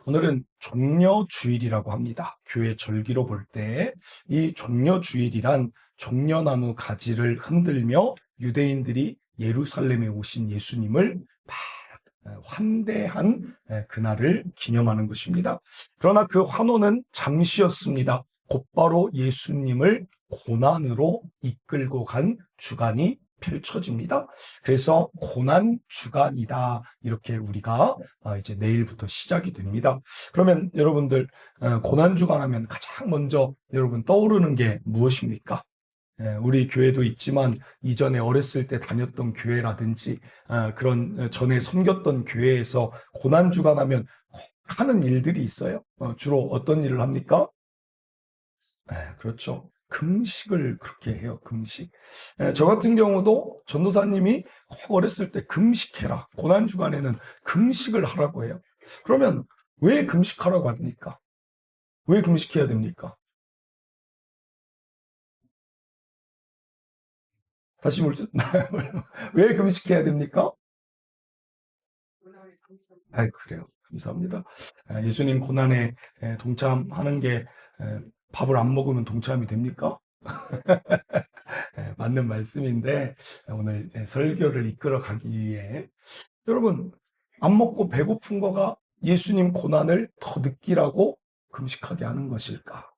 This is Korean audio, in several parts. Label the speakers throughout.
Speaker 1: 오늘은 종려주일이라고 합니다. 교회 절기로 볼 때 이 종려주일이란 종려나무 가지를 흔들며 유대인들이 예루살렘에 오신 예수님을 환대한 그날을 기념하는 것입니다. 그러나 그 환호는 잠시였습니다. 곧바로 예수님을 고난으로 이끌고 간 주간이 펼쳐집니다. 그래서 고난 주간이다. 이렇게 우리가 이제 내일부터 시작이 됩니다. 그러면 여러분들 고난 주간 하면 가장 먼저 여러분 떠오르는 게 무엇입니까? 우리 교회도 있지만 이전에 어렸을 때 다녔던 교회라든지 그런 전에 섬겼던 교회에서 고난 주간 하면 하는 일들이 있어요. 주로 어떤 일을 합니까? 그렇죠. 금식을 그렇게 해요. 금식. 저 같은 경우도 전도사님이 꼭 어렸을 때 금식해라. 고난 주간에는 금식을 하라고 해요. 그러면 왜 금식하라고 합니까? 왜 금식해야 됩니까? 다시 물죠. 왜 금식해야 됩니까? 그래요. 감사합니다. 예수님 고난에 동참하는 게 밥을 안 먹으면 동참이 됩니까? 맞는 말씀인데 오늘 설교를 이끌어 가기 위해 여러분 안 먹고 배고픈 거가 예수님 고난을 더 느끼라고 금식하게 하는 것일까?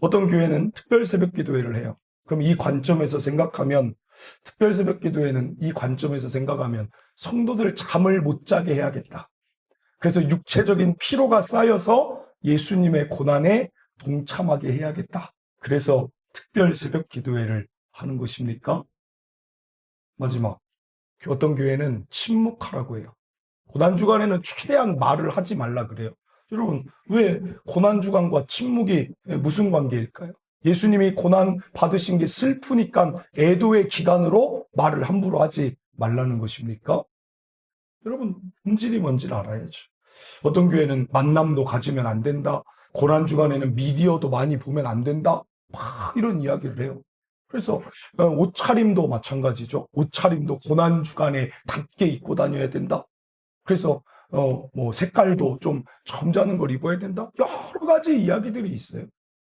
Speaker 1: 어떤 교회는 특별 새벽 기도회를 해요. 그럼 이 관점에서 생각하면 특별 새벽 기도회는 이 관점에서 생각하면 성도들 잠을 못 자게 해야겠다. 그래서 육체적인 피로가 쌓여서 예수님의 고난에 동참하게 해야겠다. 그래서 특별 새벽 기도회를 하는 것입니까? 마지막 어떤 교회는 침묵하라고 해요. 고난주간에는 최대한 말을 하지 말라 그래요. 여러분 왜 고난주간과 침묵이 무슨 관계일까요? 예수님이 고난 받으신 게 슬프니까 애도의 기간으로 말을 함부로 하지 말라는 것입니까? 여러분 본질이 뭔지를 알아야죠. 어떤 교회는 만남도 가지면 안 된다. 고난주간에는 미디어도 많이 보면 안 된다. 막 이런 이야기를 해요. 그래서 옷차림도 마찬가지죠. 옷차림도 고난주간에 닿게 입고 다녀야 된다. 그래서 뭐 색깔도 좀 점잖은 걸 입어야 된다. 여러 가지 이야기들이 있어요.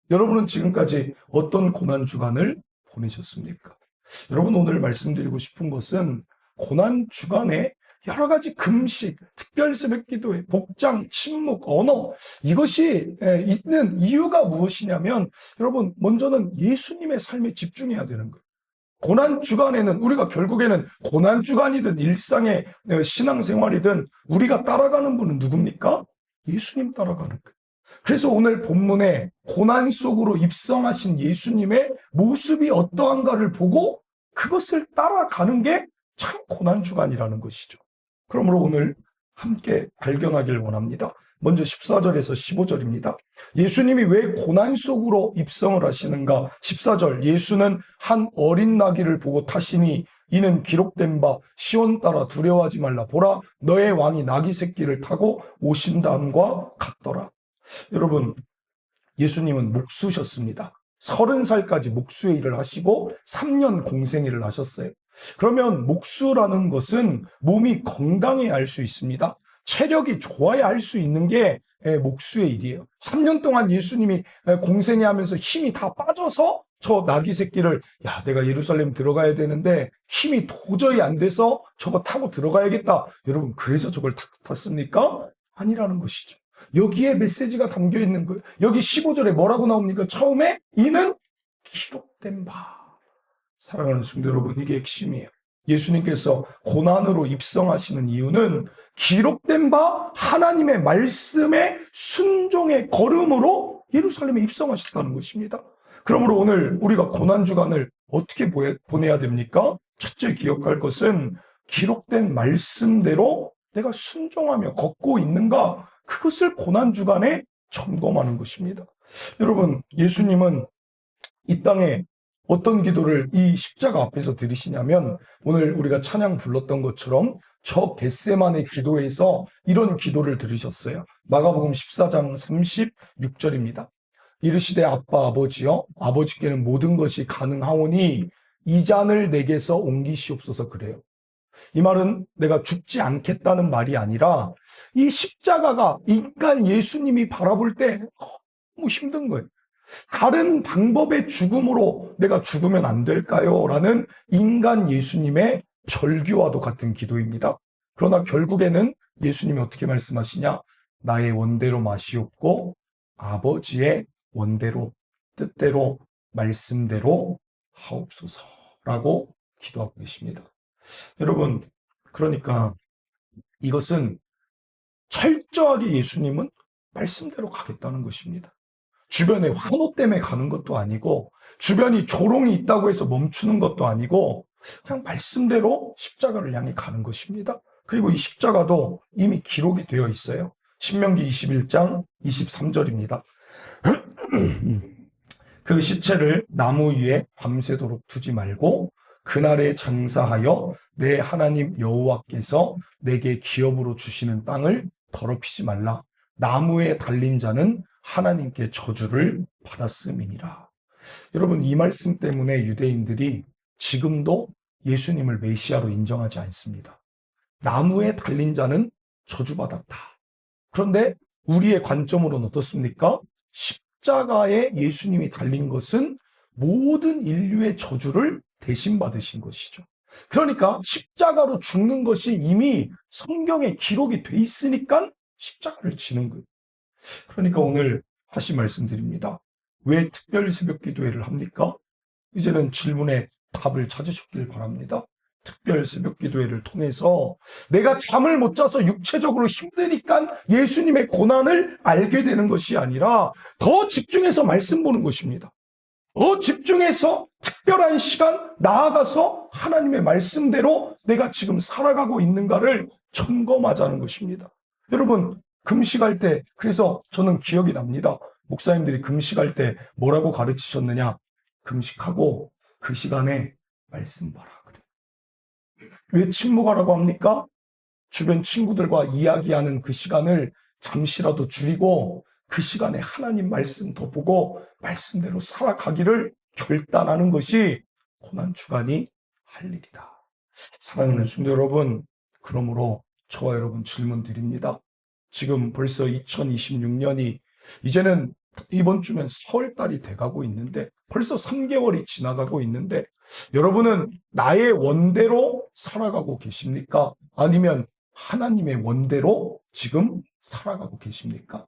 Speaker 1: 여러분은 지금까지 어떤 고난주간을 보내셨습니까? 여러분 오늘 말씀드리고 싶은 것은 고난주간에 여러 가지 금식, 특별 새벽 기도회, 복장, 침묵, 언어 이것이 있는 이유가 무엇이냐면 여러분 먼저는 예수님의 삶에 집중해야 되는 거예요. 고난주간에는 우리가 결국에는 고난주간이든 일상의 신앙생활이든 우리가 따라가는 분은 누굽니까? 예수님 따라가는 거예요. 그래서 오늘 본문에 고난 속으로 입성하신 예수님의 모습이 어떠한가를 보고 그것을 따라가는 게 참 고난주간이라는 것이죠. 그러므로 오늘 함께 발견하길 원합니다. 먼저 14절에서 15절입니다. 예수님이 왜 고난 속으로 입성을 하시는가? 14절 예수는 한 어린 나귀를 보고 타시니 이는 기록된 바 시온 따라 두려워하지 말라 보라 너의 왕이 나귀 새끼를 타고 오신다함과 같더라. 여러분 예수님은 목수셨습니다. 30살까지 목수의 일을 하시고 3년 공생일을 하셨어요. 그러면 목수라는 것은 몸이 건강해야 할 수 있습니다. 체력이 좋아야 할 수 있는 게 목수의 일이에요. 3년 동안 예수님이 공생애 하면서 힘이 다 빠져서 저 나귀 새끼를 내가 예루살렘 들어가야 되는데 힘이 도저히 안 돼서 저거 타고 들어가야겠다. 여러분 그래서 저걸 탔습니까? 아니라는 것이죠. 여기에 메시지가 담겨 있는 거예요. 여기 15절에 뭐라고 나옵니까? 처음에 이는 기록된 바. 사랑하는 성도 여러분, 이게 핵심이에요. 예수님께서 고난으로 입성하시는 이유는 기록된 바 하나님의 말씀에 순종의 걸음으로 예루살렘에 입성하셨다는 것입니다. 그러므로 오늘 우리가 고난주간을 어떻게 보내야 됩니까? 첫째 기억할 것은 기록된 말씀대로 내가 순종하며 걷고 있는가? 그것을 고난주간에 점검하는 것입니다. 여러분, 예수님은 이 땅에 어떤 기도를 이 십자가 앞에서 드리시냐면 오늘 우리가 찬양 불렀던 것처럼 저 겟세마네 기도에서 이런 기도를 들으셨어요. 마가복음 14장 36절입니다. 이르시되 아빠 아버지여 아버지께는 모든 것이 가능하오니 이 잔을 내게서 옮기시옵소서 그래요. 이 말은 내가 죽지 않겠다는 말이 아니라 이 십자가가 인간 예수님이 바라볼 때 너무 힘든 거예요. 다른 방법의 죽음으로 내가 죽으면 안 될까요? 라는 인간 예수님의 절규와도 같은 기도입니다. 그러나 결국에는 예수님이 어떻게 말씀하시냐? 나의 원대로 마시옵고 아버지의 원대로, 뜻대로, 말씀대로 하옵소서라고 기도하고 계십니다. 여러분, 그러니까 이것은 철저하게 예수님은 말씀대로 가겠다는 것입니다. 주변에 환호 때문에 가는 것도 아니고, 주변이 조롱이 있다고 해서 멈추는 것도 아니고, 그냥 말씀대로 십자가를 향해 가는 것입니다. 그리고 이 십자가도 이미 기록이 되어 있어요. 신명기 21장 23절입니다. 그 시체를 나무 위에 밤새도록 두지 말고 그날에 장사하여 내 하나님 여호와께서 내게 기업으로 주시는 땅을 더럽히지 말라. 나무에 달린 자는 하나님께 저주를 받았음이니라. 여러분, 이 말씀 때문에 유대인들이 지금도 예수님을 메시아로 인정하지 않습니다. 나무에 달린 자는 저주받았다. 그런데 우리의 관점으로는 어떻습니까? 십자가에 예수님이 달린 것은 모든 인류의 저주를 대신 받으신 것이죠. 그러니까 십자가로 죽는 것이 이미 성경에 기록이 돼 있으니까 십자가를 지는 거예요. 그러니까 오늘 다시 말씀드립니다. 왜 특별 새벽 기도회를 합니까? 이제는 질문에 답을 찾으셨길 바랍니다. 특별 새벽 기도회를 통해서 내가 잠을 못 자서 육체적으로 힘드니까 예수님의 고난을 알게 되는 것이 아니라 더 집중해서 말씀 보는 것입니다. 더 집중해서 특별한 시간 나아가서 하나님의 말씀대로 내가 지금 살아가고 있는가를 점검하자는 것입니다. 여러분, 금식할 때, 그래서 저는 기억이 납니다. 목사님들이 금식할 때 뭐라고 가르치셨느냐? 금식하고 그 시간에 말씀 봐라. 왜 침묵하라고 합니까? 주변 친구들과 이야기하는 그 시간을 잠시라도 줄이고 그 시간에 하나님 말씀 더 보고 말씀대로 살아가기를 결단하는 것이 고난주간이 할 일이다. 사랑하는 성도 여러분, 그러므로 저와 여러분 질문 드립니다. 지금 벌써 2026년이 이제는 이번 주면 4월달이 돼가고 있는데 벌써 3개월이 지나가고 있는데 여러분은 나의 원대로 살아가고 계십니까? 아니면 하나님의 원대로 지금 살아가고 계십니까?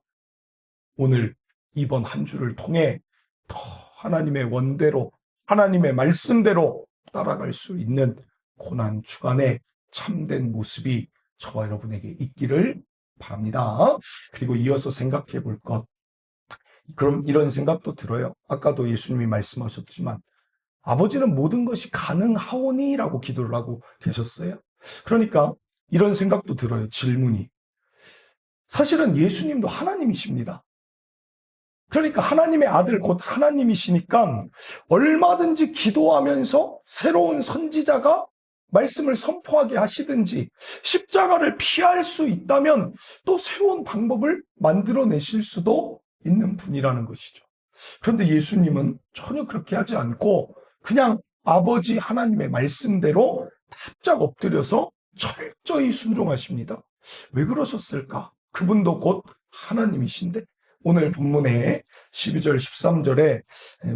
Speaker 1: 오늘 이번 한 주를 통해 더 하나님의 원대로 하나님의 말씀대로 따라갈 수 있는 고난 주간의 참된 모습이 저와 여러분에게 있기를 바랍니다. 그리고 이어서 생각해 볼 것. 그럼 이런 생각도 들어요. 아까도 예수님이 말씀하셨지만 아버지는 모든 것이 가능하오니라고 기도를 하고 계셨어요. 그러니까 이런 생각도 들어요. 질문이. 사실은 예수님도 하나님이십니다. 그러니까 하나님의 아들 곧 하나님이시니까 얼마든지 기도하면서 새로운 선지자가 말씀을 선포하게 하시든지 십자가를 피할 수 있다면 또 새로운 방법을 만들어내실 수도 있는 분이라는 것이죠. 그런데 예수님은 전혀 그렇게 하지 않고 그냥 아버지 하나님의 말씀대로 납작 엎드려서 철저히 순종하십니다. 왜 그러셨을까? 그분도 곧 하나님이신데 오늘 본문에 12절 13절에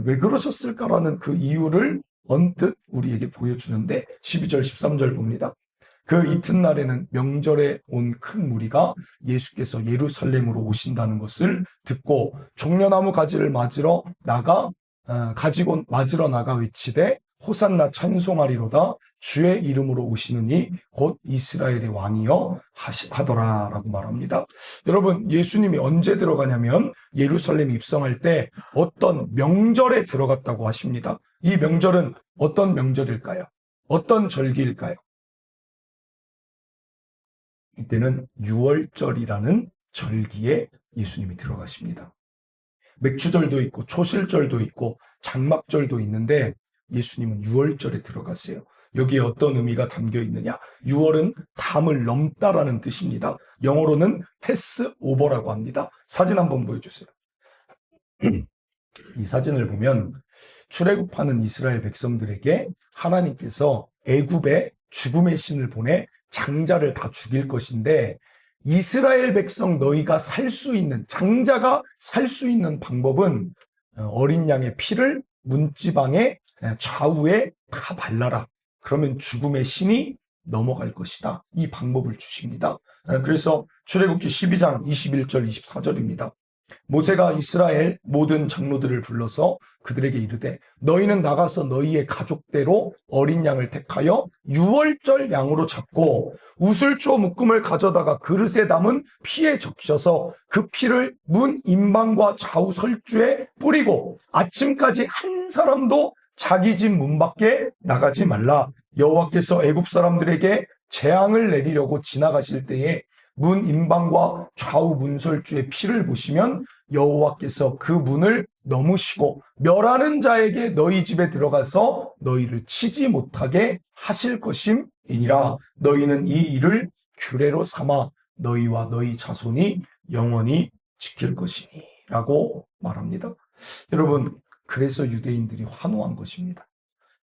Speaker 1: 왜 그러셨을까라는 그 이유를 언뜻 우리에게 보여주는데 12절 13절 봅니다. 그 이튿날에는 명절에 온 큰 무리가 예수께서 예루살렘으로 오신다는 것을 듣고 종려나무 가지를 가지고 나가 외치되 호산나 찬송하리로다 주의 이름으로 오시느니 곧 이스라엘의 왕이여 하더라라고 말합니다. 여러분, 예수님이 언제 들어가냐면 예루살렘 입성할 때 어떤 명절에 들어갔다고 하십니다. 이 명절은 어떤 명절일까요? 어떤 절기일까요? 이때는 유월절이라는 절기에 예수님이 들어가십니다. 맥추절도 있고 초실절도 있고 장막절도 있는데 예수님은 유월절에 들어갔어요. 여기에 어떤 의미가 담겨 있느냐? 유월은 담을 넘다라는 뜻입니다. 영어로는 패스오버라고 합니다. 사진 한번 보여주세요. 이 사진을 보면 출애굽하는 이스라엘 백성들에게 하나님께서 애굽의 죽음의 신을 보내 장자를 다 죽일 것인데, 이스라엘 백성 너희가 살 수 있는, 장자가 살 수 있는 방법은 어린 양의 피를 문지방의 좌우에 다 발라라. 그러면 죽음의 신이 넘어갈 것이다. 이 방법을 주십니다. 그래서 출애굽기 12장 21절 24절입니다. 모세가 이스라엘 모든 장로들을 불러서 그들에게 이르되 너희는 나가서 너희의 가족대로 어린 양을 택하여 유월절 양으로 잡고 우슬초 묶음을 가져다가 그릇에 담은 피에 적셔서 그 피를 문 임방과 좌우 설주에 뿌리고 아침까지 한 사람도 자기 집 문 밖에 나가지 말라. 여호와께서 애굽 사람들에게 재앙을 내리려고 지나가실 때에 문 임방과 좌우 문설주의 피를 보시면 여호와께서 그 문을 넘으시고 멸하는 자에게 너희 집에 들어가서 너희를 치지 못하게 하실 것임이니라. 너희는 이 일을 규례로 삼아 너희와 너희 자손이 영원히 지킬 것이니 라고 말합니다. 여러분, 그래서 유대인들이 환호한 것입니다.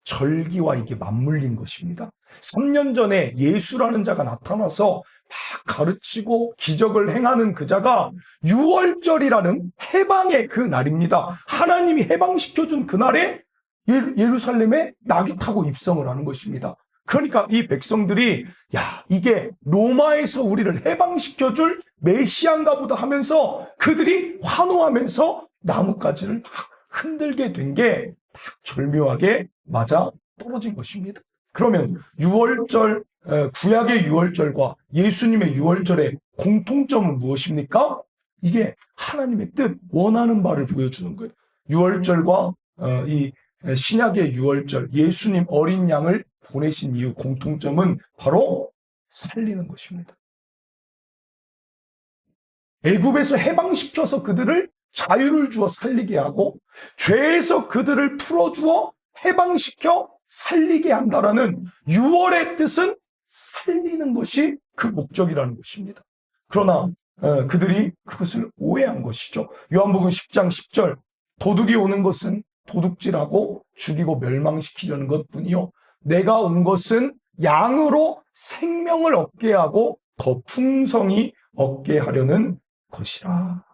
Speaker 1: 절기와 이게 맞물린 것입니다. 3년 전에 예수라는 자가 나타나서 막 가르치고 기적을 행하는 그 자가 6월절이라는 해방의 그 날입니다. 하나님이 해방시켜준 그날에 예루살렘에 낙이 타고 입성을 하는 것입니다. 그러니까 이 백성들이 야, 이게 로마에서 우리를 해방시켜줄 메시아인가 보다 하면서 그들이 환호하면서 나뭇가지를 막 흔들게 된 게 딱 절묘하게 맞아 떨어진 것입니다. 그러면 6월절, 구약의 6월절과 예수님의 6월절의 공통점은 무엇입니까? 이게 하나님의 뜻, 원하는 바를 보여주는 거예요. 6월절과 이 신약의 6월절, 예수님 어린 양을 보내신 이유 공통점은 바로 살리는 것입니다. 애굽에서 해방시켜서 그들을 자유를 주어 살리게 하고 죄에서 그들을 풀어주어 해방시켜 살리게 한다라는 6월의 뜻은 살리는 것이 그 목적이라는 것입니다. 그러나 그들이 그것을 오해한 것이죠. 요한복음 10장 10절 도둑이 오는 것은 도둑질하고 죽이고 멸망시키려는 것뿐이요 내가 온 것은 양으로 생명을 얻게 하고 더 풍성히 얻게 하려는 것이라.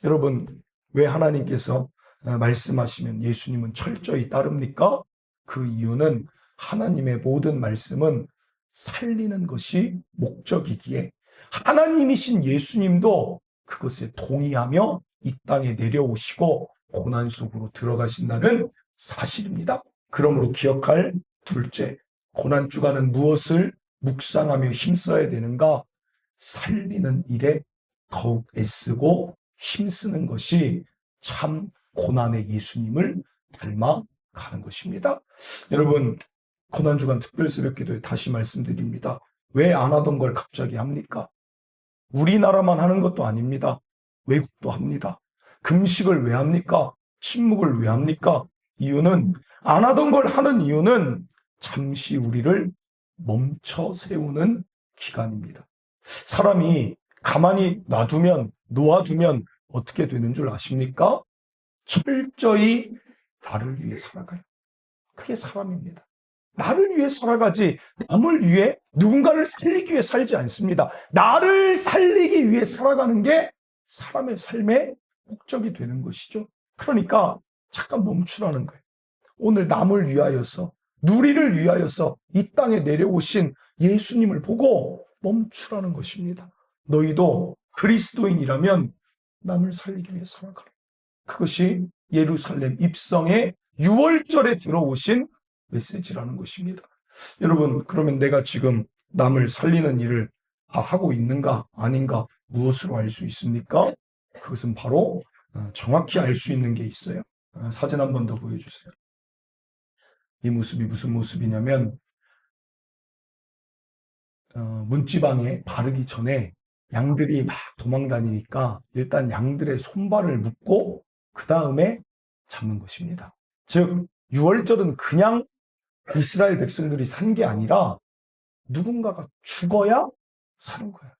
Speaker 1: 여러분, 왜 하나님께서 말씀하시면 예수님은 철저히 따릅니까? 그 이유는 하나님의 모든 말씀은 살리는 것이 목적이기에 하나님이신 예수님도 그것에 동의하며 이 땅에 내려오시고 고난 속으로 들어가신다는 사실입니다. 그러므로 기억할 둘째, 고난 주간은 무엇을 묵상하며 힘써야 되는가? 살리는 일에 더욱 애쓰고 힘쓰는 것이 참 고난의 예수님을 닮아가는 것입니다. 여러분, 고난주간 특별새벽기도에 다시 말씀드립니다. 왜 안 하던 걸 갑자기 합니까? 우리나라만 하는 것도 아닙니다. 외국도 합니다. 금식을 왜 합니까? 침묵을 왜 합니까? 이유는 안 하던 걸 하는 이유는 잠시 우리를 멈춰 세우는 기간입니다. 사람이 가만히 놓아두면 어떻게 되는 줄 아십니까? 철저히 나를 위해 살아가요. 그게 사람입니다. 나를 위해 살아가지 남을 위해 누군가를 살리기 위해 살지 않습니다. 나를 살리기 위해 살아가는 게 사람의 삶의 목적이 되는 것이죠. 그러니까 잠깐 멈추라는 거예요. 오늘 남을 위하여서 누리를 위하여서 이 땅에 내려오신 예수님을 보고 멈추라는 것입니다. 너희도 그리스도인이라면 남을 살리기 위해 살아가라. 그것이 예루살렘 입성의 6월절에 들어오신 메시지라는 것입니다. 여러분, 그러면 내가 지금 남을 살리는 일을 다 하고 있는가 아닌가 무엇으로 알 수 있습니까? 그것은 바로 정확히 알 수 있는 게 있어요. 사진 한 번 더 보여주세요. 이 모습이 무슨 모습이냐면 문지방에 바르기 전에 양들이 막 도망다니니까 일단 양들의 손발을 묶고 그 다음에 잡는 것입니다. 즉 6월절은 그냥 이스라엘 백성들이 산 게 아니라 누군가가 죽어야 사는 거예요.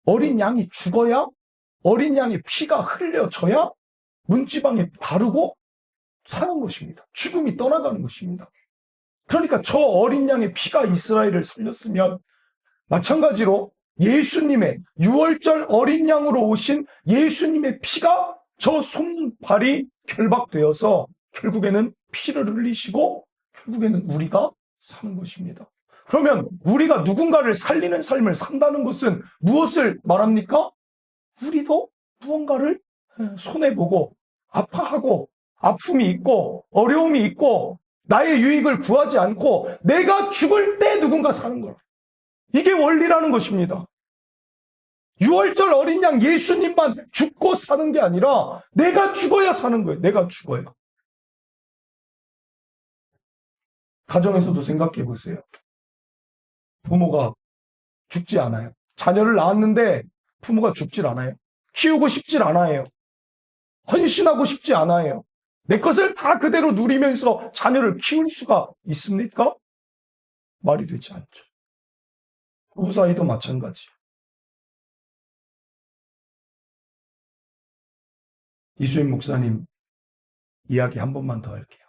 Speaker 1: 어린 양이 죽어야, 어린 양의 피가 흘려져야 문지방에 바르고 사는 것입니다. 죽음이 떠나가는 것입니다. 그러니까 저 어린 양의 피가 이스라엘을 살렸으면 마찬가지로 예수님의 6월절 어린 양으로 오신 예수님의 피가 저 손발이 결박되어서 결국에는 피를 흘리시고 결국에는 우리가 사는 것입니다. 그러면 우리가 누군가를 살리는 삶을 산다는 것은 무엇을 말합니까? 우리도 무언가를 손해보고 아파하고 아픔이 있고 어려움이 있고 나의 유익을 구하지 않고 내가 죽을 때 누군가 사는 거라. 이게 원리라는 것입니다. 6월절 어린 양 예수님만 죽고 사는 게 아니라 내가 죽어야 사는 거예요. 내가 죽어야. 가정에서도 생각해 보세요. 부모가 죽지 않아요. 자녀를 낳았는데 부모가 죽질 않아요. 키우고 싶질 않아요. 헌신하고 싶지 않아요. 내 것을 다 그대로 누리면서 자녀를 키울 수가 있습니까? 말이 되지 않죠. 부부 사이도 마찬가지. 이수임 목사님 이야기 한 번만 더 할게요.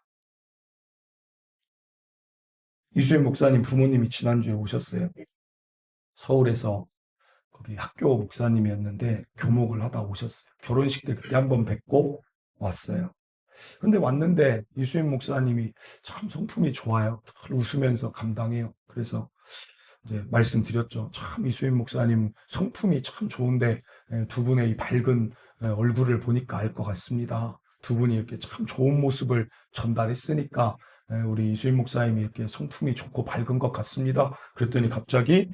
Speaker 1: 이수임 목사님 부모님이 지난주에 오셨어요. 서울에서 거기 학교 목사님이었는데 교목을 하다 오셨어요. 결혼식 때 그때 한번 뵙고 왔어요. 근데 왔는데 이수임 목사님이 참 성품이 좋아요. 웃으면서 감당해요. 그래서 이제 말씀드렸죠. 참 이수임 목사님 성품이 참 좋은데 두 분의 이 밝은 얼굴을 보니까 알 것 같습니다. 두 분이 이렇게 참 좋은 모습을 전달했으니까 우리 이수임 목사님이 이렇게 성품이 좋고 밝은 것 같습니다. 그랬더니 갑자기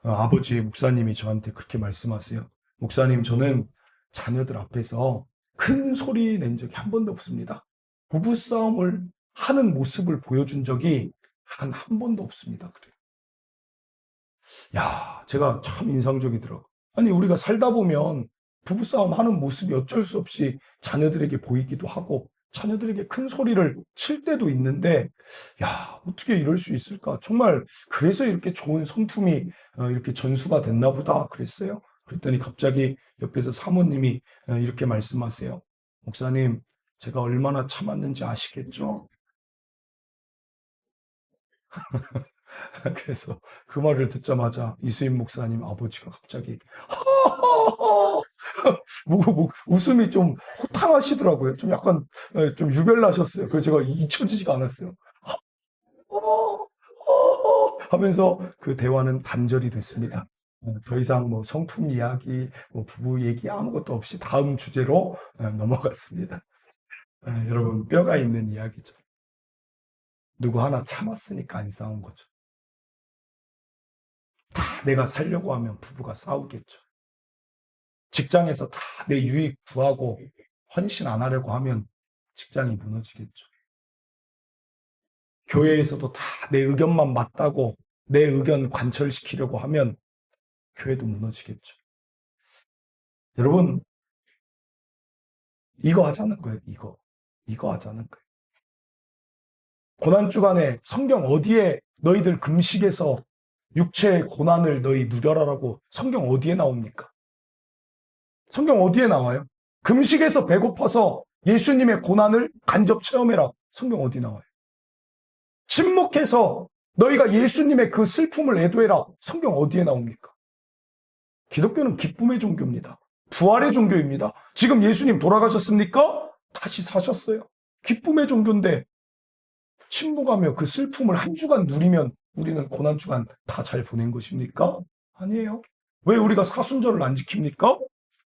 Speaker 1: 아버지 목사님이 저한테 그렇게 말씀하세요. 목사님, 저는 자녀들 앞에서 큰 소리 낸 적이 한 번도 없습니다. 부부싸움을 하는 모습을 보여준 적이 한 번도 없습니다. 그래요. 야, 제가 참 인상적이더라고요. 아니, 우리가 살다 보면 부부싸움 하는 모습이 어쩔 수 없이 자녀들에게 보이기도 하고 자녀들에게 큰 소리를 칠 때도 있는데, 야, 어떻게 이럴 수 있을까? 정말 그래서 이렇게 좋은 성품이 이렇게 전수가 됐나 보다 그랬어요. 그랬더니 갑자기 옆에서 사모님이 이렇게 말씀하세요. 목사님, 제가 얼마나 참았는지 아시겠죠? 그래서 그 말을 듣자마자 이수임 목사님 아버지가 갑자기 웃음이 좀 호탕하시더라고요. 좀 약간 좀 유별나셨어요. 그래서 제가 잊혀지지가 않았어요. 하면서 그 대화는 단절이 됐습니다. 더 이상 뭐 성품 이야기, 뭐 부부 얘기 아무것도 없이 다음 주제로 넘어갔습니다. 여러분, 뼈가 있는 이야기죠. 누구 하나 참았으니까 안 싸운 거죠. 다 내가 살려고 하면 부부가 싸우겠죠. 직장에서 다 내 유익 구하고 헌신 안 하려고 하면 직장이 무너지겠죠. 교회에서도 다 내 의견만 맞다고 내 의견 관철시키려고 하면 교회도 무너지겠죠. 여러분, 이거 하자는 거예요. 이거 하자는 거예요. 고난주간에 성경 어디에 너희들 금식에서 육체의 고난을 너희 누려라라고 성경 어디에 나옵니까? 성경 어디에 나와요? 금식에서 배고파서 예수님의 고난을 간접 체험해라. 성경 어디 나와요? 침묵해서 너희가 예수님의 그 슬픔을 애도해라. 성경 어디에 나옵니까? 기독교는 기쁨의 종교입니다. 부활의 종교입니다. 지금 예수님 돌아가셨습니까? 다시 사셨어요. 기쁨의 종교인데 침묵하며 그 슬픔을 한 주간 누리면 우리는 고난주간 다 잘 보낸 것입니까? 아니에요. 왜 우리가 사순절을 안 지킵니까?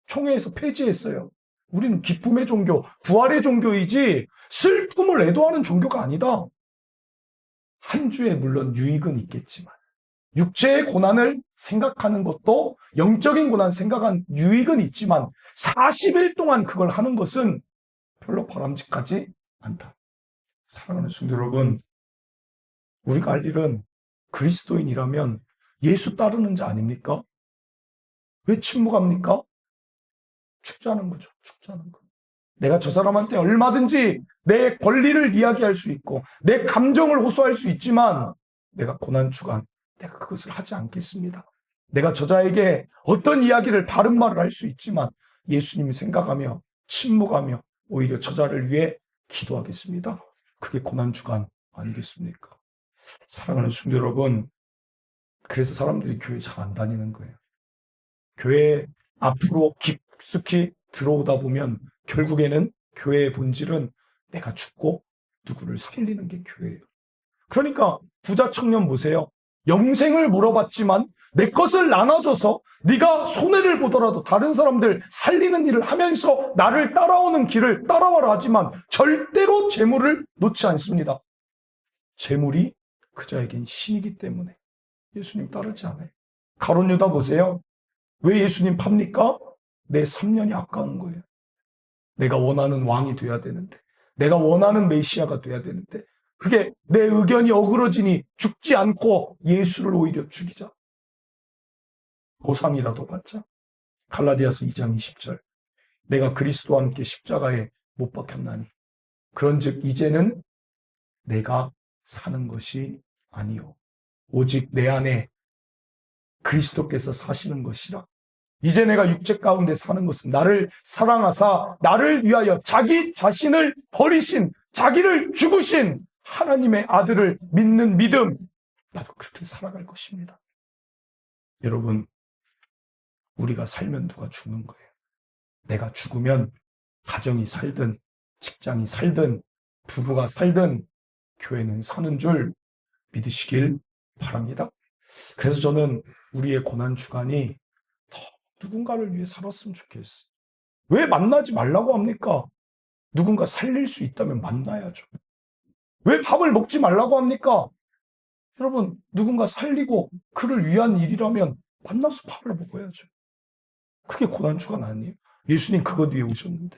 Speaker 1: 총회에서 폐지했어요. 우리는 기쁨의 종교, 부활의 종교이지 슬픔을 애도하는 종교가 아니다. 한 주에 물론 유익은 있겠지만 육체의 고난을 생각하는 것도 영적인 고난 생각한 유익은 있지만 40일 동안 그걸 하는 것은 별로 바람직하지 않다. 사랑하는 성도 여러분, 우리가 할 일은 그리스도인이라면 예수 따르는 자 아닙니까? 왜 침묵합니까? 죽자는 거죠. 죽자는 거. 내가 저 사람한테 얼마든지 내 권리를 이야기할 수 있고 내 감정을 호소할 수 있지만 내가 고난주간 내가 그것을 하지 않겠습니다. 내가 저자에게 어떤 이야기를 바른 말을 할 수 있지만 예수님이 생각하며 침묵하며 오히려 저자를 위해 기도하겠습니다. 그게 고난주간 아니겠습니까? 사랑하는 성도 여러분, 그래서 사람들이 교회 잘 안 다니는 거예요. 교회 앞으로 깊숙이 들어오다 보면 결국에는 교회의 본질은 내가 죽고 누구를 살리는 게 교회예요. 그러니까 부자 청년 보세요. 영생을 물어봤지만 내 것을 나눠줘서 네가 손해를 보더라도 다른 사람들 살리는 일을 하면서 나를 따라오는 길을 따라와라 하지만 절대로 재물을 놓지 않습니다. 재물이 그자에겐 신이기 때문에 예수님 따르지 않아요. 가룟 유다 보세요. 왜 예수님 팝니까? 내 3년이 아까운 거예요. 내가 원하는 왕이 돼야 되는데, 내가 원하는 메시아가 돼야 되는데, 그게 내 의견이 어그러지니 죽지 않고 예수를 오히려 죽이자. 보상이라도 받자. 갈라디아서 2장 20절. 내가 그리스도와 함께 십자가에 못 박혔나니 그런즉 이제는 내가 사는 것이 아니요 오직 내 안에 그리스도께서 사시는 것이라. 이제 내가 육체 가운데 사는 것은 나를 사랑하사 나를 위하여 자기 자신을 버리신, 자기를 죽으신 하나님의 아들을 믿는 믿음, 나도 그렇게 살아갈 것입니다. 여러분, 우리가 살면 누가 죽는 거예요. 내가 죽으면 가정이 살든 직장이 살든 부부가 살든 교회는 사는 줄 믿으시길 바랍니다. 그래서 저는 우리의 고난주간이 더 누군가를 위해 살았으면 좋겠어요. 왜 만나지 말라고 합니까? 누군가 살릴 수 있다면 만나야죠. 왜 밥을 먹지 말라고 합니까? 여러분, 누군가 살리고 그를 위한 일이라면 만나서 밥을 먹어야죠. 그게 고난주간 아니에요? 예수님 그것 위해 오셨는데.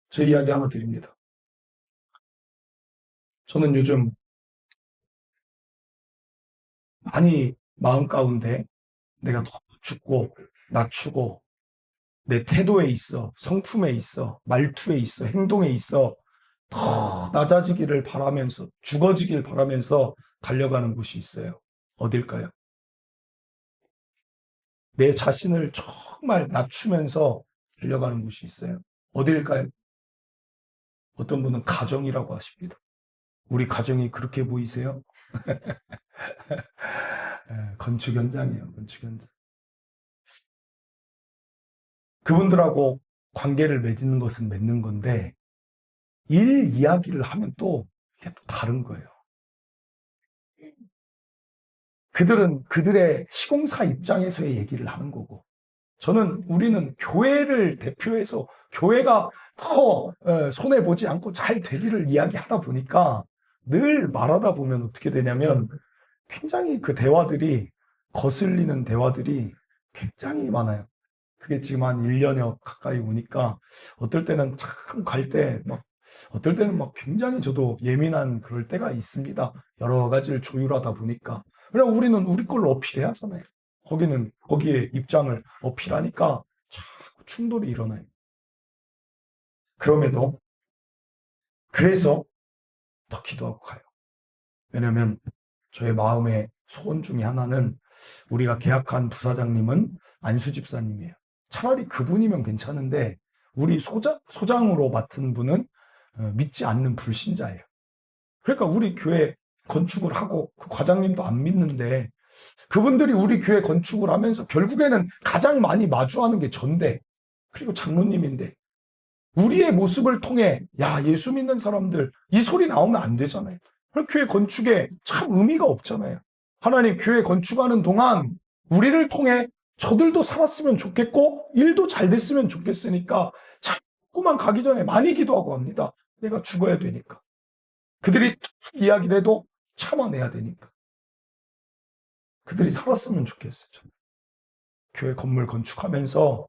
Speaker 1: 제 이야기 하나 드립니다. 저는 요즘 많이 마음 가운데 내가 더 죽고 낮추고 내 태도에 있어, 성품에 있어, 말투에 있어, 행동에 있어 더 낮아지기를 바라면서, 죽어지길 바라면서 달려가는 곳이 있어요. 어딜까요? 내 자신을 정말 낮추면서 달려가는 곳이 있어요. 어딜까요? 어떤 분은 가정이라고 하십니다. 우리 가정이 그렇게 보이세요? 건축 현장이에요, 건축 현장. 그분들하고 관계를 맺는 것은 맺는 건데, 일 이야기를 하면 또 이게 또 다른 거예요. 그들은 그들의 시공사 입장에서의 얘기를 하는 거고, 우리는 교회를 대표해서 교회가 더 손해보지 않고 잘 되기를 이야기하다 보니까 늘 말하다 보면 어떻게 되냐면 굉장히 그 대화들이 거슬리는 대화들이 굉장히 많아요. 그게 지금 한 1년여 가까이 오니까 어떨 때는 참 갈 때 어떨 때는 굉장히 저도 예민한 그럴 때가 있습니다. 여러 가지를 조율하다 보니까. 왜냐면 우리는 우리 걸로 어필해야 하잖아요. 거기는 거기에 입장을 어필하니까 자꾸 충돌이 일어나요. 그럼에도 그래서 더 기도하고 가요. 왜냐하면 저의 마음의 소원 중에 하나는 우리가 계약한 부사장님은 안수 집사님이에요. 차라리 그분이면 괜찮은데 우리 소장으로 맡은 분은 믿지 않는 불신자예요. 그러니까 우리 교회 건축을 하고 그 과장님도 안 믿는데 그분들이 우리 교회 건축을 하면서 결국에는 가장 많이 마주하는 게 전데 그리고 장로님인데 우리의 모습을 통해 야 예수 믿는 사람들 이 소리 나오면 안 되잖아요. 그럼 교회 건축에 참 의미가 없잖아요. 하나님 교회 건축하는 동안 우리를 통해 저들도 살았으면 좋겠고 일도 잘 됐으면 좋겠으니까 자꾸만 가기 전에 많이 기도하고 합니다. 내가 죽어야 되니까. 그들이 이야기를 해도 참아내야 되니까. 그들이 살았으면 좋겠어요. 저는. 교회 건물 건축하면서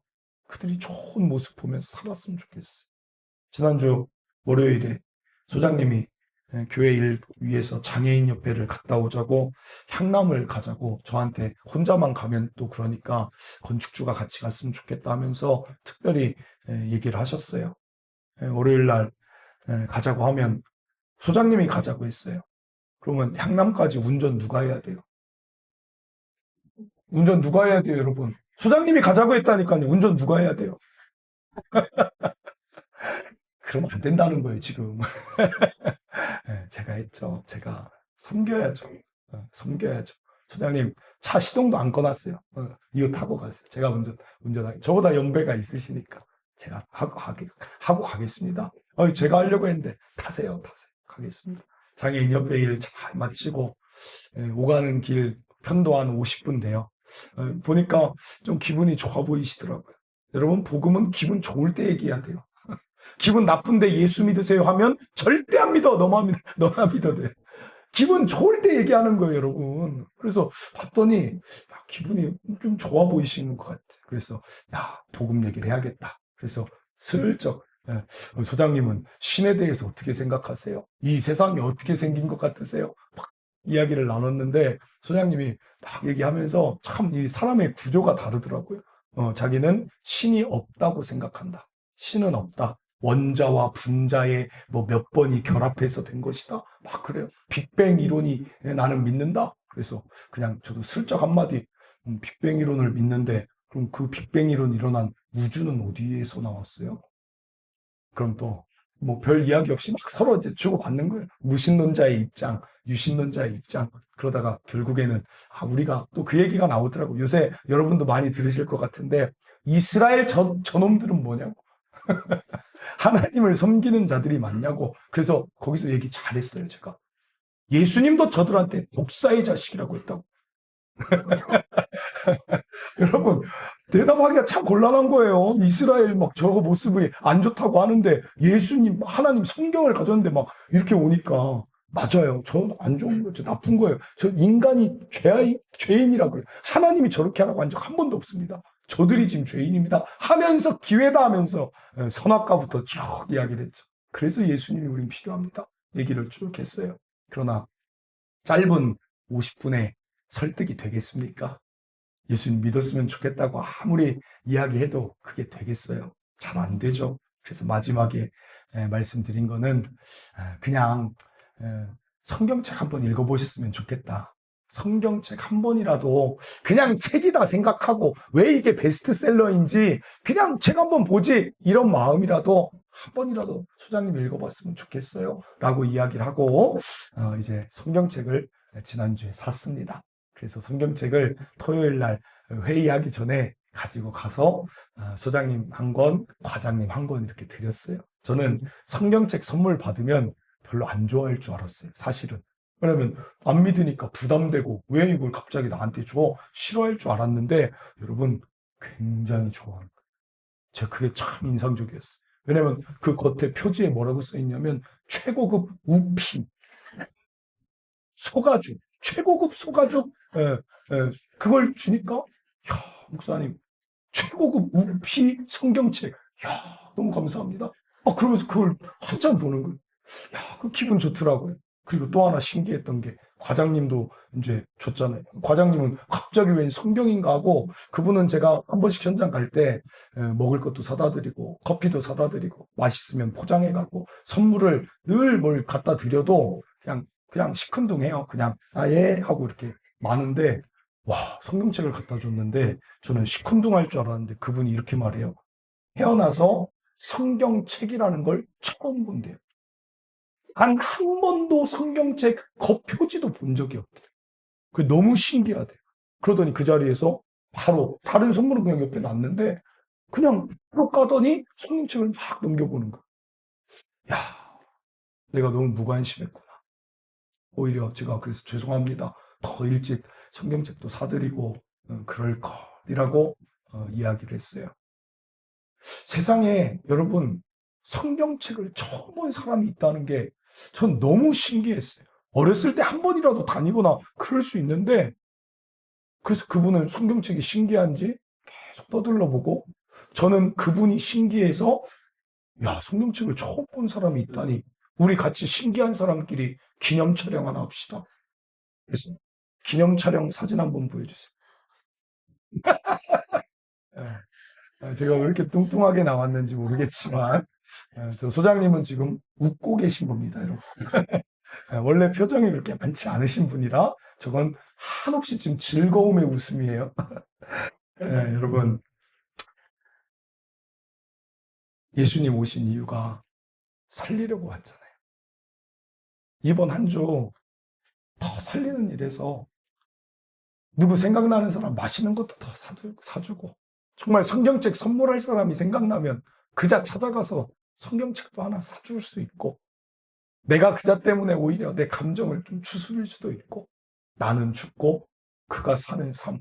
Speaker 1: 그들이 좋은 모습 보면서 살았으면 좋겠어요. 지난주 월요일에 소장님이 교회 일 위해서 장애인 협회를 갔다 오자고 향남을 가자고 저한테 혼자만 가면 또 그러니까 건축주가 같이 갔으면 좋겠다 하면서 특별히 얘기를 하셨어요. 월요일 날 가자고 하면 소장님이 가자고 했어요. 그러면 향남까지 운전 누가 해야 돼요? 운전 누가 해야 돼요, 여러분? 소장님이 가자고 했다니까요. 운전 누가 해야 돼요? 그러면 안 된다는 거예요, 지금. 예, 제가 했죠. 제가 섬겨야죠. 섬겨야죠. 소장님, 차 시동도 안 꺼놨어요. 이거 타고 갔어요. 제가 운전하기. 저보다 연배가 있으시니까 제가 하고 가겠습니다. 제가 하려고 했는데, 타세요. 가겠습니다. 장애인 협회 일 잘 마치고, 오가는 길 편도 한 50분 돼요. 보니까 좀 기분이 좋아 보이시더라고요. 여러분, 복음은 기분 좋을 때 얘기해야 돼요. 기분 나쁜데 예수 믿으세요 하면 절대 안 믿어. 너만 믿어도 돼. 기분 좋을 때 얘기하는 거예요, 여러분. 그래서 봤더니 기분이 좀 좋아 보이시는 것 같아. 그래서 복음 얘기를 해야겠다. 그래서 슬쩍 소장님은 신에 대해서 어떻게 생각하세요? 이 세상이 어떻게 생긴 것 같으세요? 막 이야기를 나눴는데 소장님이 막 얘기하면서 참 이 사람의 구조가 다르더라고요. 자기는 신이 없다고 생각한다. 신은 없다. 원자와 분자의 뭐 몇 번이 결합해서 된 것이다. 막 그래요. 빅뱅 이론이 나는 믿는다. 그래서 그냥 저도 슬쩍 한마디 빅뱅 이론을 믿는데 그럼 그 빅뱅 이론 일어난 우주는 어디에서 나왔어요? 그럼 또 뭐 별 이야기 없이 막 서로 이제 주고받는 거예요. 무신론자의 입장, 유신론자의 입장. 그러다가 결국에는 우리가 또 그 얘기가 나오더라고. 요새 여러분도 많이 들으실 것 같은데 이스라엘 저놈들은 뭐냐고. 하나님을 섬기는 자들이 많냐고. 그래서 거기서 얘기 잘했어요, 제가. 예수님도 저들한테 독사의 자식이라고 했다고. 여러분, 대답하기가 참 곤란한 거예요. 이스라엘 막 저거 모습이 안 좋다고 하는데 예수님, 하나님 성경을 가졌는데 막 이렇게 오니까 맞아요. 저 안 좋은 거죠. 나쁜 거예요. 저 인간이 죄인이라고 그래요. 하나님이 저렇게 하라고 한 적 한 번도 없습니다. 저들이 지금 죄인입니다. 하면서 기회다 하면서 선악과부터 쭉 이야기를 했죠. 그래서 예수님이 우린 필요합니다. 얘기를 쭉 했어요. 그러나 짧은 50분에 설득이 되겠습니까? 예수님 믿었으면 좋겠다고 아무리 이야기해도 그게 되겠어요? 잘 안 되죠. 그래서 마지막에 말씀드린 거는 그냥 성경책 한번 읽어보셨으면 좋겠다. 성경책 한 번이라도 그냥 책이다 생각하고 왜 이게 베스트셀러인지 그냥 책 한번 보지 이런 마음이라도 한 번이라도 소장님 읽어봤으면 좋겠어요 라고 이야기를 하고 이제 성경책을 지난주에 샀습니다. 그래서 성경책을 토요일 날 회의하기 전에 가지고 가서 소장님 한 권, 과장님 한 권 이렇게 드렸어요. 저는 성경책 선물 받으면 별로 안 좋아할 줄 알았어요. 사실은. 왜냐면 안 믿으니까 부담되고 왜 이걸 갑자기 나한테 줘? 싫어할 줄 알았는데 여러분 굉장히 좋아하는 거예요. 제가 그게 참 인상적이었어요. 왜냐면 그 겉에 표지에 뭐라고 써 있냐면 최고급 우피, 소가죽, 최고급 소가죽 그걸 주니까 목사님 최고급 우피 성경책 너무 감사합니다. 그러면서 그걸 한참 보는 거예요. 그 기분 좋더라고요. 그리고 또 하나 신기했던 게 과장님도 이제 줬잖아요. 과장님은 갑자기 웬 성경인가 하고 그분은 제가 한 번씩 현장 갈 때 먹을 것도 사다 드리고 커피도 사다 드리고 맛있으면 포장해 가고 선물을 늘 뭘 갖다 드려도 그냥 시큰둥해요. 그냥 예 하고 이렇게 많은데 와 성경책을 갖다 줬는데 저는 시큰둥할 줄 알았는데 그분이 이렇게 말해요. 태어나서 성경책이라는 걸 처음 본대요. 한 번도 성경책 겉표지도 본 적이 없대요. 그게 너무 신기하대요. 그러더니 그 자리에서 바로 다른 선물은 그냥 옆에 놨는데 그냥 쭉 가더니 성경책을 막 넘겨보는 거예요. 내가 너무 무관심했구나. 오히려 제가 그래서 죄송합니다. 더 일찍 성경책도 사드리고 그럴 거라고 이야기를 했어요. 세상에 여러분 성경책을 처음 본 사람이 있다는 게 전 너무 신기했어요. 어렸을 때 한 번이라도 다니거나 그럴 수 있는데 그래서 그분은 성경책이 신기한지 계속 떠들러보고 저는 그분이 신기해서 성경책을 처음 본 사람이 있다니 우리 같이 신기한 사람끼리 기념 촬영 하나 합시다. 그래서 기념 촬영 사진 한번 보여주세요. 제가 왜 이렇게 뚱뚱하게 나왔는지 모르겠지만 저 소장님은 지금 웃고 계신 겁니다, 여러분. 원래 표정이 그렇게 많지 않으신 분이라 저건 한없이 지금 즐거움의 웃음이에요. 여러분 예수님 오신 이유가 살리려고 왔잖아요. 이번 한 주 더 살리는 일에서 누구 생각나는 사람 맛있는 것도 더 사주고, 정말 성경책 선물할 사람이 생각나면 그자 찾아가서 성경책도 하나 사줄 수 있고, 내가 그자 때문에 오히려 내 감정을 좀 추스릴 수도 있고, 나는 죽고 그가 사는 삶,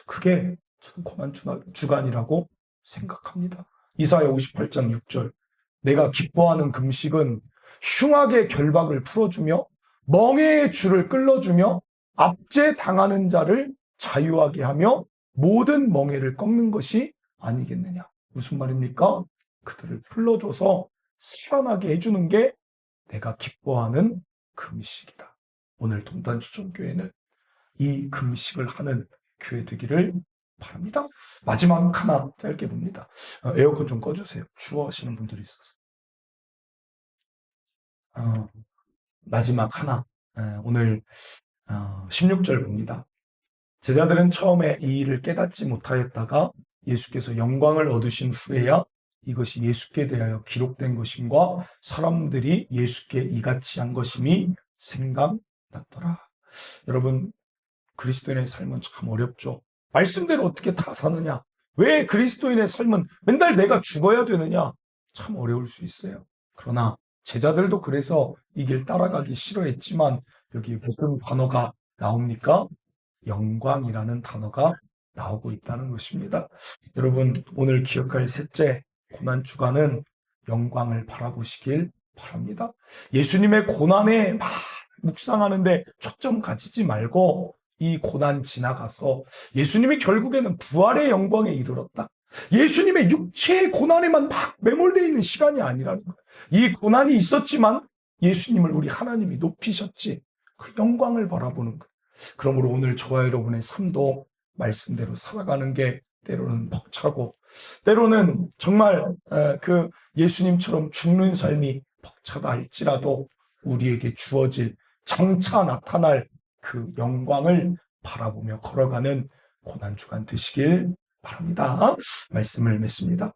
Speaker 1: 그게 저는 고난 주간이라고 생각합니다. 이사야 58장 6절, 내가 기뻐하는 금식은 흉악의 결박을 풀어주며 멍에의 줄을 끌어주며 압제 당하는 자를 자유하게 하며 모든 멍에를 꺾는 것이 아니겠느냐. 무슨 말입니까? 그들을 풀어줘서 살아나게 해주는 게 내가 기뻐하는 금식이다. 오늘 동단추천교회는 이 금식을 하는 교회 되기를 바랍니다. 마지막 하나 짧게 봅니다. 에어컨 좀 꺼주세요. 추워하시는 분들이 있어서. 마지막 하나, 오늘 16절 봅니다. 제자들은 처음에 이 일을 깨닫지 못하였다가 예수께서 영광을 얻으신 후에야 이것이 예수께 대하여 기록된 것임과 사람들이 예수께 이같이 한 것임이 생각났더라. 여러분, 그리스도인의 삶은 참 어렵죠. 말씀대로 어떻게 다 사느냐? 왜 그리스도인의 삶은 맨날 내가 죽어야 되느냐? 참 어려울 수 있어요. 그러나 제자들도 그래서 이 길 따라가기 싫어했지만 여기 무슨 단어가 나옵니까? 영광이라는 단어가 나오고 있다는 것입니다. 여러분, 오늘 기억할 셋째 고난주간은 영광을 바라보시길 바랍니다. 예수님의 고난에 막 묵상하는데 초점 가지지 말고 이 고난 지나가서 예수님이 결국에는 부활의 영광에 이르렀다. 예수님의 육체의 고난에만 막 매몰되어 있는 시간이 아니라는 거예요. 이 고난이 있었지만 예수님을 우리 하나님이 높이셨지. 그 영광을 바라보는 거예요. 그러므로 오늘 저와 여러분의 삶도 말씀대로 살아가는 게 때로는 벅차고, 때로는 정말 그 예수님처럼 죽는 삶이 벅차다 할지라도 우리에게 주어질 장차 나타날 그 영광을 바라보며 걸어가는 고난주간 되시길 바랍니다. 말씀을 맺습니다.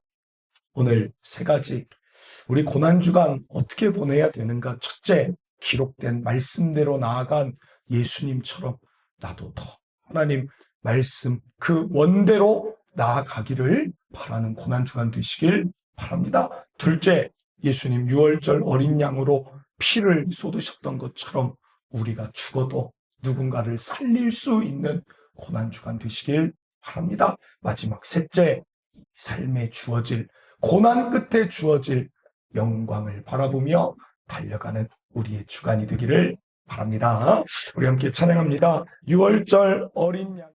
Speaker 1: 오늘 세 가지, 우리 고난주간 어떻게 보내야 되는가? 첫째, 기록된 말씀대로 나아간 예수님처럼 나도 더 하나님 말씀 그 원대로 나아가기를 바라는 고난주간 되시길 바랍니다. 둘째, 예수님 6월절 어린 양으로 피를 쏟으셨던 것처럼 우리가 죽어도 누군가를 살릴 수 있는 고난주간 되시길 바랍니다. 마지막 셋째, 삶에 주어질, 고난 끝에 주어질 영광을 바라보며 달려가는 우리의 주간이 되기를 바랍니다. 우리 함께 찬양합니다. 6월절 어린 양.